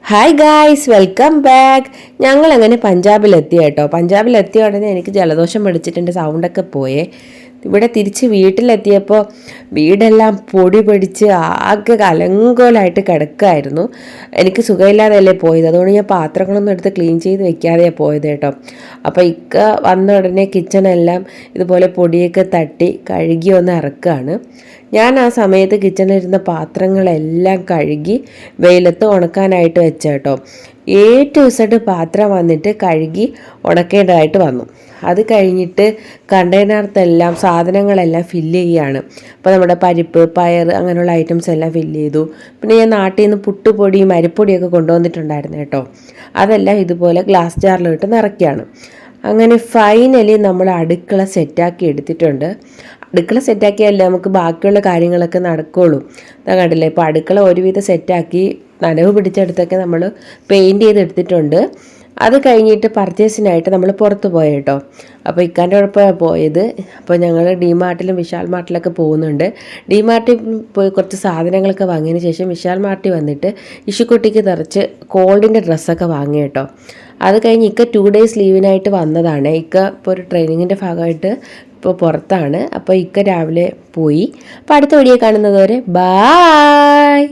Hi guys, welcome back. ഞങ്ങളങ്ങനെ പഞ്ചാബിലെത്തി കേട്ടോ. പഞ്ചാബിലെത്തിയ ഉടനെ എനിക്ക് ജലദോഷം പിടിച്ചിട്ട് സൗണ്ടൊക്കെ പോയേ. ഇവിടെ തിരിച്ച് വീട്ടിലെത്തിയപ്പോൾ വീടെല്ലാം പൊടി പിടിച്ച് ആകെ കലങ്കോലായിട്ട് കിടക്കുമായിരുന്നു. എനിക്ക് സുഖമില്ലാതെയല്ലേ പോയത്, അതുകൊണ്ട് ഞാൻ പാത്രങ്ങളൊന്നും എടുത്ത് ക്ലീൻ ചെയ്ത് വെക്കാതെയാണ് പോയത് കേട്ടോ. അപ്പോൾ ഇക്ക വന്ന ഉടനെ കിച്ചണെല്ലാം ഇതുപോലെ പൊടിയൊക്കെ തട്ടി കഴുകി ഒന്ന് ഇറക്കുകയാണ്. ഞാൻ ആ സമയത്ത് കിച്ചണിലിരുന്ന പാത്രങ്ങളെല്ലാം കഴുകി വെയിലത്ത് ഉണക്കാനായിട്ട് വെച്ച കേട്ടോ. A to Z പാത്രം വന്നിട്ട് കഴുകി ഉണക്കേണ്ടതായിട്ട് വന്നു. അത് കഴിഞ്ഞിട്ട് കണ്ടെയ്നറിലെല്ലാം സാധനങ്ങളെല്ലാം ഫില്ല് ചെയ്യുകയാണ്. അപ്പോൾ നമ്മുടെ പരിപ്പ്, പയർ അങ്ങനെയുള്ള ഐറ്റംസ് എല്ലാം ഫില്ല് ചെയ്തു. പിന്നെ ഞാൻ നാട്ടിൽ നിന്ന് പുട്ടുപൊടിയും അരിപ്പൊടിയൊക്കെ കൊണ്ടുവന്നിട്ടുണ്ടായിരുന്നു കേട്ടോ. അതെല്ലാം ഇതുപോലെ ഗ്ലാസ് ജാറിലിട്ട് നിറയ്ക്കുകയാണ്. അങ്ങനെ ഫൈനലി നമ്മൾ അടുക്കള സെറ്റാക്കി എടുത്തിട്ടുണ്ട്. അടുക്കള സെറ്റാക്കിയാലേ നമുക്ക് ബാക്കിയുള്ള കാര്യങ്ങളൊക്കെ നടക്കുകയുള്ളൂ. അതാ കണ്ടില്ലേ, ഇപ്പോൾ അടുക്കള ഒരുവിധം സെറ്റാക്കി നനവ് പിടിച്ചെടുത്തൊക്കെ നമ്മൾ പെയിൻറ്റ് ചെയ്തെടുത്തിട്ടുണ്ട്. അത് കഴിഞ്ഞിട്ട് പർച്ചേസിനായിട്ട് നമ്മൾ പുറത്ത് പോയ കേട്ടോ. അപ്പോൾ ഇക്കാൻ്റെ ഉറപ്പാണ് പോയത്. അപ്പോൾ ഞങ്ങൾ ഡിമാർട്ടിലും വിശാൽ മാർട്ടിലൊക്കെ പോകുന്നുണ്ട്. ഡിമാർട്ടിൽ പോയി കുറച്ച് സാധനങ്ങളൊക്കെ വാങ്ങിയതിന് ശേഷം വിശാൽ മാർട്ടിൽ വന്നിട്ട് ഇഷുക്കുട്ടിക്ക് നിറച്ച് കോൾഡിൻ്റെ ഡ്രസ്സൊക്കെ വാങ്ങി കേട്ടോ. അത് കഴിഞ്ഞ് ഇക്ക 2 days ലീവിനായിട്ട് വന്നതാണ്. ഇക്ക ഇപ്പോൾ ഒരു ട്രെയിനിങ്ങിൻ്റെ ഭാഗമായിട്ട് ഇപ്പോൾ പുറത്താണ്. അപ്പോൾ ഇക്ക രാവിലെ പോയി. അപ്പോൾ അടുത്ത വീഡിയോ കാണുന്നത് വരെ ബായ്.